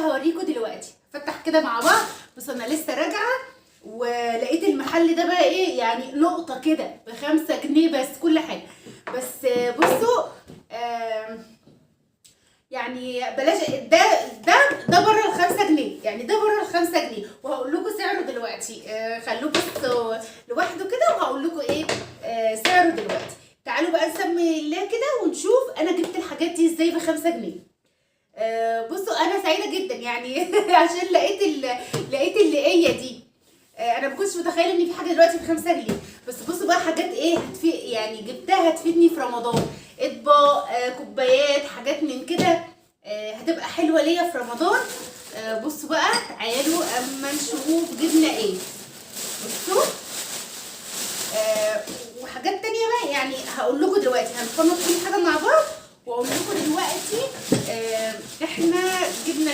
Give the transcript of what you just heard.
هوريكم دلوقتي. فتح كده مع بعض. بصوا انا لسه راجعه ولقيت المحل ده بقى ايه يعني لقطه كده ب5 جنيه بس كل حاجه. بس بصوا يعني بلاش ده بره ال5 جنيه، يعني ده بره ال5 جنيه، وهقول لكم سعره دلوقتي. خلوه بس لوحده كده وهقول لكم ايه سعره دلوقتي. تعالوا بقى نسمي الله كده ونشوف انا جبت الحاجات دي ازاي ب5 جنيه. بصوا انا سعيده جدا يعني عشان لقيت اللقيه دي. انا ما كنتش متخيله ان في حاجه دلوقتي ب5 جنيه. بس بصوا بقى حاجات ايه يعني جبتها هتفيدني في رمضان. اطباق، كوبايات، حاجات من كده هتبقى حلوه ليا في رمضان. بصوا بقى تعالوا اما نشوف جبنا ايه. بصوا وحاجات تانية بقى يعني هقول لكم دلوقتي. هنخلص كل حاجه مع بعض واقول لكم دلوقتي احنا جبنا